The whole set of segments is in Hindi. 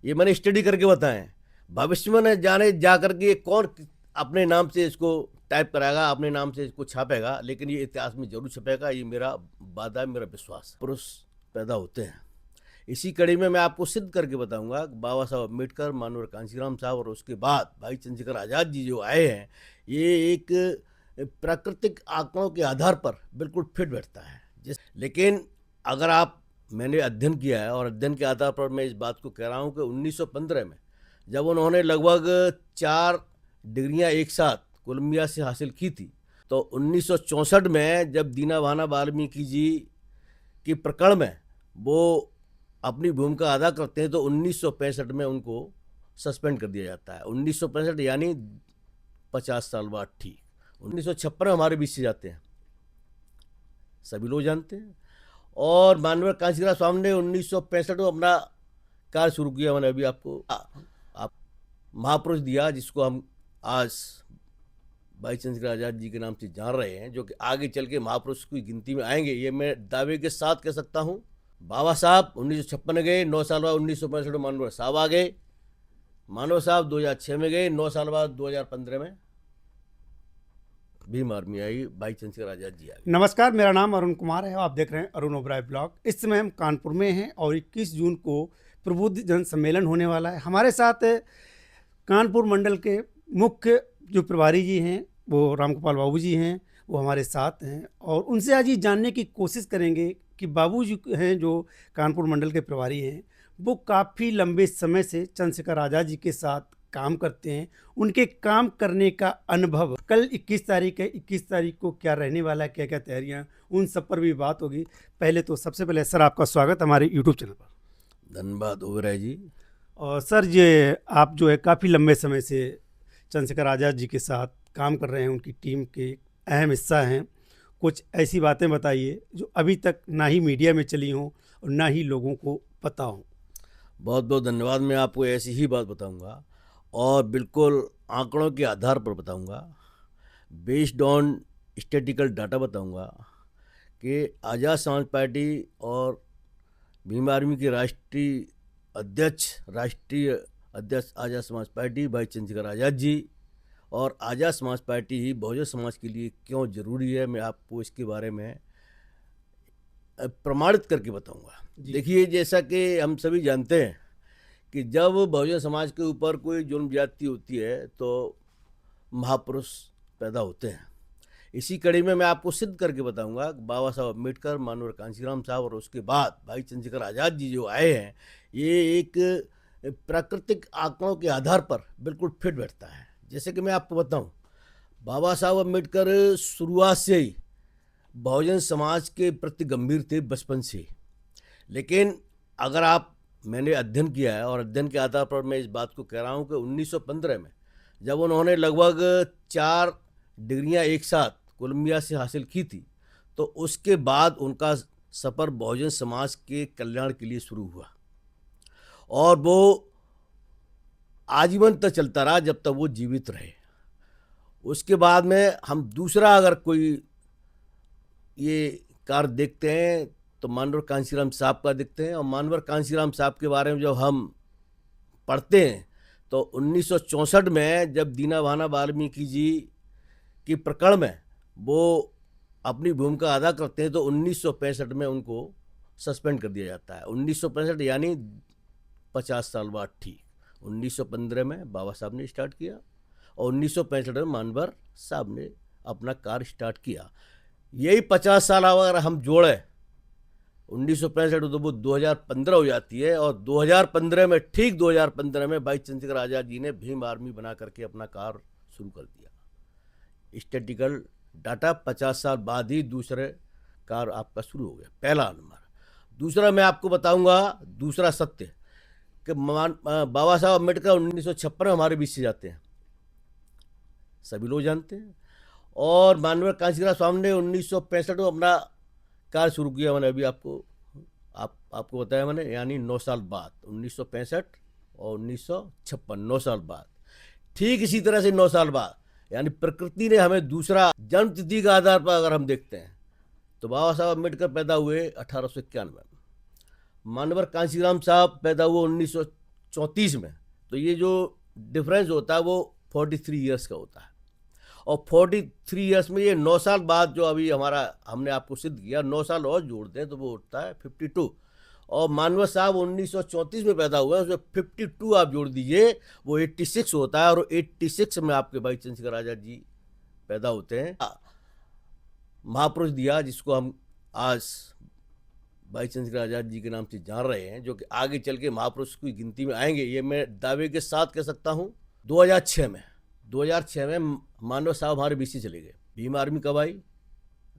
ये मैंने स्टडी करके बताए। भविष्य में न जाने जा करके ये कौन अपने नाम से इसको टाइप कराएगा, अपने नाम से इसको छापेगा, लेकिन ये इतिहास में जरूर छपेगा। ये मेरा वादा है, मेरा विश्वास। पुरुष पैदा होते हैं। इसी कड़ी में मैं आपको सिद्ध करके बताऊंगा बाबा साहब अम्बेडकर, मानवर कांशीराम साहब और उसके बाद भाई चंद्रशेखर आज़ाद जी जो आए हैं, ये एक प्राकृतिक आंकड़ों के आधार पर बिल्कुल फिट बैठता है। लेकिन अगर आप, मैंने अध्ययन किया है और अध्ययन के आधार पर मैं इस बात को कह रहा हूँ कि 1915 में जब उन्होंने लगभग 4 डिग्रियां एक साथ कोलंबिया से हासिल की थी, तो 1964 में जब दीना भाना वाल्मीकि जी की प्रकरण में वो अपनी भूमिका अदा करते हैं, तो 1965 में उनको सस्पेंड कर दिया जाता है। 1965 यानी 50 साल बाद ठीक 1956 में हमारे बीच से जाते हैं, सभी लोग जानते हैं। और माननीय कांशीराम स्वामी ने 1965 में अपना कार्य शुरू किया। मैंने अभी आपको आप महापुरुष दिया, जिसको हम आज भाई चंद्रशेखर आज़ाद जी के नाम से जान रहे हैं, जो कि आगे चल के महापुरुष की गिनती में आएंगे, ये मैं दावे के साथ कह सकता हूँ। बाबा साहब 1956 में गए, 9 साल बाद 1965 में मानव साहब आ गए। मानव साहब 2006 में गए, 9 साल बाद 2015 में भीम आर्मी आई, भाई चंद्रशेखर आज़ाद जी आ गए। नमस्कार, मेरा नाम अरुण कुमार है। आप देख रहे हैं अरुण ओबराय ब्लॉग। इस समय हम कानपुर में हैं और 21 जून को प्रबुद्ध जन सम्मेलन होने वाला है। हमारे साथ कानपुर मंडल के मुख्य जो प्रभारी जी हैं वो रामगोपाल बाबू जी हैं, वो हमारे साथ हैं और उनसे आज ये जानने की कोशिश करेंगे कि बाबू जी हैं जो कानपुर मंडल के प्रभारी हैं, वो काफ़ी लंबे समय से चंद्रशेखर आज़ाद जी के साथ काम करते हैं। उनके काम करने का अनुभव, कल 21 तारीख है, 21 तारीख को क्या रहने वाला है, क्या क्या तैयारियां, उन सब पर भी बात होगी। पहले तो सबसे पहले सर आपका स्वागत हमारे यूट्यूब चैनल पर। धन्यवाद ओबराय जी। और सर ये आप जो है काफ़ी लंबे समय से चंद्रशेखर आज़ाद जी के साथ काम कर रहे हैं, उनकी टीम के अहम हिस्सा हैं। कुछ ऐसी बातें बताइए जो अभी तक ना ही मीडिया में चली हों और ना ही लोगों को पता हो। बहुत बहुत धन्यवाद। मैं आपको ऐसी ही बात बताऊंगा और बिल्कुल आंकड़ों के आधार पर बताऊंगा, बेस्ड ऑन स्टैटिकल डाटा बताऊंगा कि आज़ाद समाज पार्टी और भीम आर्मी के राष्ट्रीय अध्यक्ष आज़ाद समाज पार्टी भाई चंद्रशेखर आज़ाद जी और आज़ाद समाज पार्टी ही बहुजन समाज के लिए क्यों ज़रूरी है, मैं आपको इसके बारे में प्रमाणित करके बताऊंगा। देखिए, जैसा कि हम सभी जानते हैं कि जब बहुजन समाज के ऊपर कोई जुल्म ज्यादती होती है तो महापुरुष पैदा होते हैं। इसी कड़ी में मैं आपको सिद्ध करके बताऊंगा बाबा साहब अम्बेडकर, मानवर कांशीराम साहब और उसके बाद भाई चंद्रशेखर आज़ाद जी जो आए हैं, ये एक प्राकृतिक आंकड़ों के आधार पर बिल्कुल फिट बैठता है। जैसे कि मैं आपको बताऊं, बाबा साहब अम्बेडकर शुरुआत से ही बहुजन समाज के प्रति गंभीर थे, बचपन से। लेकिन अगर आप, मैंने अध्ययन किया है और अध्ययन के आधार पर मैं इस बात को कह रहा हूँ कि 1915 में जब उन्होंने लगभग 4 डिग्रियां एक साथ कोलंबिया से हासिल की थी, तो उसके बाद उनका सफ़र बहुजन समाज के कल्याण के लिए शुरू हुआ और वो आजीवन तक चलता रहा जब तक वो जीवित रहे। उसके बाद में हम दूसरा अगर कोई ये कार्य देखते हैं तो मानवर कांशीराम साहब का देखते हैं। और मानवर कांशीराम साहब के बारे में जब हम पढ़ते हैं तो 1964 में जब दीना भाना वाल्मीकि जी की प्रकरण में वो अपनी भूमिका अदा करते हैं, तो 1965 में उनको सस्पेंड कर दिया जाता है। 1965 यानी 50 साल बाद ठीक 1915 में बाबा साहब ने स्टार्ट किया और 1965 में मानवर साहब ने अपना कार्य स्टार्ट किया। यही 50 साल अगर हम जोड़े 1965 तो वो 2015 हो जाती है। और 2015 में, ठीक 2015 में भाई चंद्रशेखर आज़ाद जी ने भीम आर्मी बना करके अपना कार्य शुरू कर दिया। स्टैटिकल डाटा 50 साल बाद ही दूसरे कार्य आपका शुरू हो गया, पहला नंबर। दूसरा मैं आपको बताऊंगा, दूसरा सत्य कि बाबा साहब अम्बेडकर 1956 में हमारे बीच से जाते हैं, सभी लोग जानते हैं। और माननीय कांशीराम स्वामी ने 1965 में अपना कार्य शुरू किया। मैंने अभी आपको बताया मैंने, यानी 9 साल बाद 1965 और 1956, 9 साल बाद। ठीक इसी तरह से 9 साल बाद यानी प्रकृति ने हमें दूसरा जन्म तिथि के आधार पर अगर हम देखते हैं तो बाबा साहब अम्बेडकर पैदा हुए 1891 में, मानवर कांशीराम साहब पैदा हुए 1934 में, तो ये जो डिफरेंस होता है वो 43 ईयर्स का होता है। और 43 ईयर्स में ये 9 साल बाद जो अभी हमने आपको सिद्ध किया, 9 साल और जोड़ दें तो वो होता है 52। और मानवर साहब 1934 में पैदा हुए हैं, उसमें 52 आप जोड़ दीजिए, वो 86 होता है। और 86 में आपके भाई चंद्रशेखर आज़ाद जी पैदा होते हैं। महापुरुष दिया, जिसको हम आज भाई चंद्रशेखर आज़ाद जी के नाम से जान रहे हैं, जो कि आगे चल के महापुरुष की गिनती में आएंगे, ये मैं दावे के साथ कह सकता हूँ। 2006 में मानव साहब हमारे बीच से चले गए। भीम आर्मी कब आई?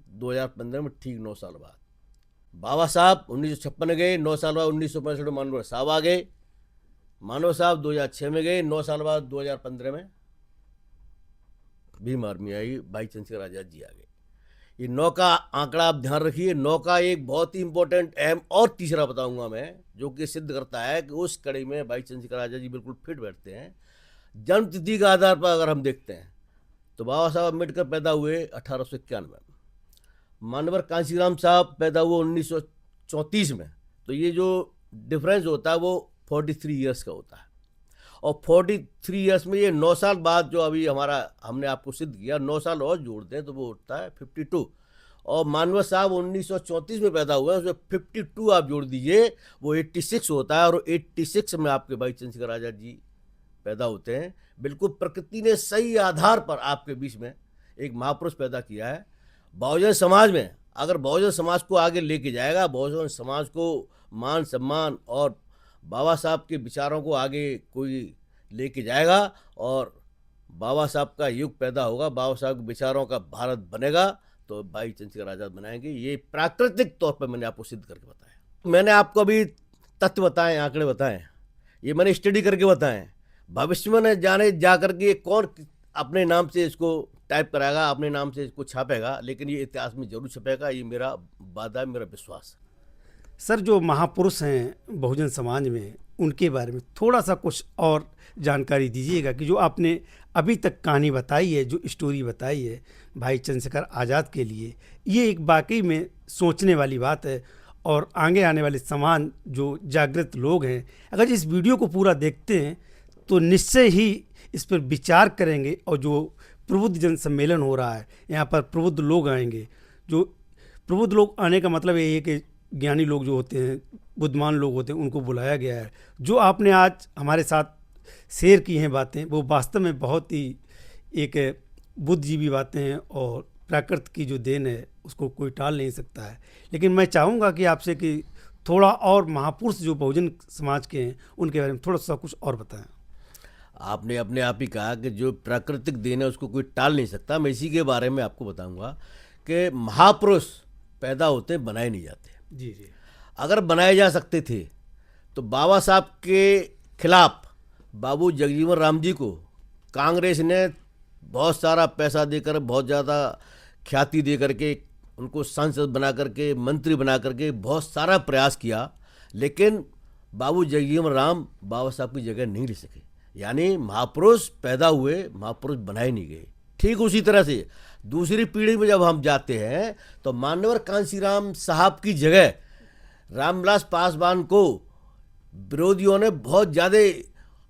2015 में, ठीक 9 साल बाद। बाबा साहब 1956 में गए, 9 साल बाद 1965 में मानव साहब आ गए। मानव साहब 2006 में गए, 9 साल बाद 2015 में भीम आर्मी आई, भाई चंद्रशेखर आज़ाद जी आ गए। ये 9 का आंकड़ा आप ध्यान रखिए। 9 का एक बहुत ही इंपॉर्टेंट अहम और तीसरा बताऊंगा मैं, जो कि सिद्ध करता है कि उस कड़ी में भाई चंद्रशेखर आज़ाद जी बिल्कुल फिट बैठते हैं। जन्म तिथि के आधार पर अगर हम देखते हैं तो बाबा साहब अम्बेडकर पैदा हुए 1891 में, मानवर कांशीराम साहब पैदा हुए 1934 में, तो ये जो डिफरेंस होता है वो 43 ईयर्स का होता है। और 43 ईयर्स में ये 9 साल बाद जो अभी हमने आपको सिद्ध किया, 9 साल और जोड़ दें तो वो होता है 52। और मानवर साहब 1934 में पैदा हुए हैं, उसमें 52 आप जोड़ दीजिए, वो 86 होता है। और 86 में आपके भाई चंद्रशेखर आज़ाद जी पैदा होते हैं। बिल्कुल प्रकृति ने सही आधार पर आपके बीच में एक महापुरुष पैदा किया है। बहुजन समाज में अगर बहुजन समाज को आगे लेके जाएगा, बहुजन समाज को मान सम्मान और बाबा साहब के विचारों को आगे कोई लेके जाएगा और बाबा साहब का युग पैदा होगा, बाबा साहब के विचारों का भारत बनेगा, तो भाई चंद्रशेखर आज़ाद बनाएंगे। ये प्राकृतिक तौर पर मैंने आपको सिद्ध करके बताया। मैंने आपको अभी तथ्य बताए, आंकड़े बताए, ये मैंने स्टडी करके बताए। भविष्य में न जाने जा करके कौन अपने नाम से इसको टाइप कराएगा, अपने नाम से इसको छापेगा, लेकिन ये इतिहास में जरूर छपेगा। ये मेरा वादा है, मेरा विश्वास है। सर, जो महापुरुष हैं बहुजन समाज में, उनके बारे में थोड़ा सा कुछ और जानकारी दीजिएगा कि जो आपने अभी तक कहानी बताई है, जो स्टोरी बताई है भाई चंद्रशेखर आज़ाद के लिए, ये एक वाकई में सोचने वाली बात है। और आगे आने वाले समाज जो जागृत लोग हैं, अगर इस वीडियो को पूरा देखते हैं तो निश्चय ही इस पर विचार करेंगे। और जो प्रबुद्ध जन सम्मेलन हो रहा है, यहाँ पर प्रबुद्ध लोग आएंगे। जो प्रबुद्ध लोग आने का मतलब ये है कि ज्ञानी लोग जो होते हैं, बुद्धिमान लोग होते हैं, उनको बुलाया गया है। जो आपने आज हमारे साथ शेयर की हैं बातें, वो वास्तव में बहुत ही एक बुद्धिजीवी बातें हैं और प्रकृति की जो देन है उसको कोई टाल नहीं सकता है। लेकिन मैं चाहूँगा कि आपसे कि थोड़ा और महापुरुष जो बहुजन समाज के हैं उनके बारे में थोड़ा सा कुछ और बताएं। आपने अपने आप ही कहा कि जो प्राकृतिक देन है उसको कोई टाल नहीं सकता। मैं इसी के बारे में आपको बताऊंगा कि महापुरुष पैदा होते, बनाए नहीं जाते। जी जी। अगर बनाए जा सकते थे तो बाबा साहब के खिलाफ बाबू जगजीवन राम जी को कांग्रेस ने बहुत सारा पैसा देकर, बहुत ज़्यादा ख्याति दे करके, उनको सांसद बना करके, मंत्री बना करके बहुत सारा प्रयास किया, लेकिन बाबू जगजीवन राम बाबा साहब की जगह नहीं ले सके। यानी महापुरुष पैदा हुए, महापुरुष बनाए नहीं गए। ठीक उसी तरह से दूसरी पीढ़ी में जब हम जाते हैं तो मानवर कांशीराम साहब की जगह रामविलास पासवान को विरोधियों ने बहुत ज़्यादा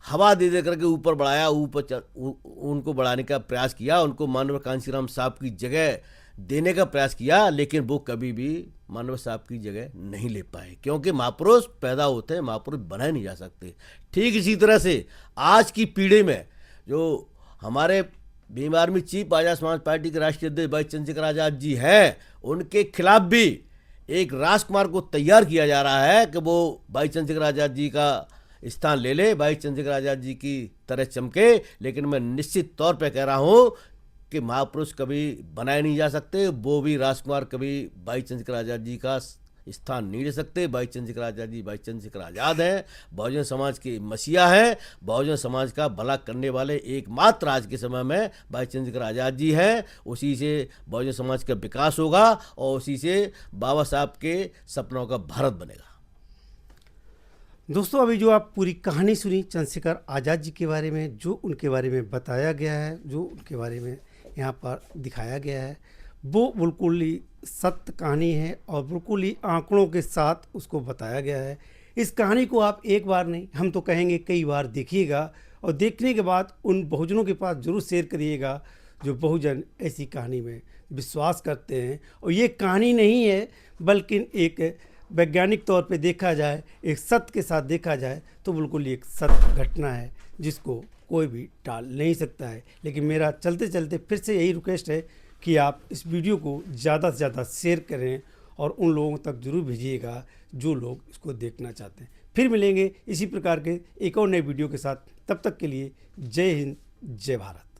हवा दे करके ऊपर बढ़ाया, उनको बढ़ाने का प्रयास किया, उनको मानवर कांशीराम साहब की जगह देने का प्रयास किया, लेकिन वो कभी भी मानव साहब की जगह नहीं ले पाए, क्योंकि महापुरुष पैदा होते हैं, महापुरुष बनाए नहीं जा सकते। ठीक इसी तरह से आज की पीढ़ी में जो हमारे भीम आर्मी चीफ आज़ाद समाज पार्टी के राष्ट्रीय अध्यक्ष भाई चंद्रशेखर आज़ाद जी हैं, उनके खिलाफ भी एक राजकुमार को तैयार किया जा रहा है कि वो भाई चंद्रशेखर आज़ाद जी का स्थान ले ले, भाई चंद्रशेखर आज़ाद जी की तरह चमके। लेकिन मैं निश्चित तौर पर कह रहा हूँ कि महापुरुष कभी बनाए नहीं जा सकते। वो भी राजकुमार कभी भाई चंद्रशेखर आज़ाद जी का स्थान नहीं ले सकते। भाई चंद्रशेखर आज़ाद जी भाई चंद्रशेखर आज़ाद हैं, बहुजन समाज के मसीहा हैं, बहुजन समाज का भला करने वाले एकमात्र आज के समय में भाई चंद्रशेखर आज़ाद जी हैं। उसी से बहुजन समाज का विकास होगा और उसी से बाबा साहब के सपनों का भारत बनेगा। दोस्तों, अभी जो आप पूरी कहानी सुनी चंद्रशेखर आज़ाद जी के बारे में, जो उनके बारे में बताया गया है, जो उनके बारे में यहाँ पर दिखाया गया है, वो बिल्कुल ही सत्य कहानी है और बिल्कुल ही आंकड़ों के साथ उसको बताया गया है। इस कहानी को आप एक बार नहीं, हम तो कहेंगे कई बार देखिएगा, और देखने के बाद उन बहुजनों के पास जरूर शेयर करिएगा जो बहुजन ऐसी कहानी में विश्वास करते हैं। और ये कहानी नहीं है, बल्कि एक वैज्ञानिक तौर पे देखा जाए, एक सत्य के साथ देखा जाए तो बिल्कुल एक सत्य घटना है जिसको कोई भी टाल नहीं सकता है। लेकिन मेरा चलते चलते फिर से यही रिक्वेस्ट है कि आप इस वीडियो को ज़्यादा से ज़्यादा शेयर करें और उन लोगों तक जरूर भेजिएगा जो लोग इसको देखना चाहते हैं। फिर मिलेंगे इसी प्रकार के एक और नए वीडियो के साथ, तब तक के लिए जय हिंद, जय भारत।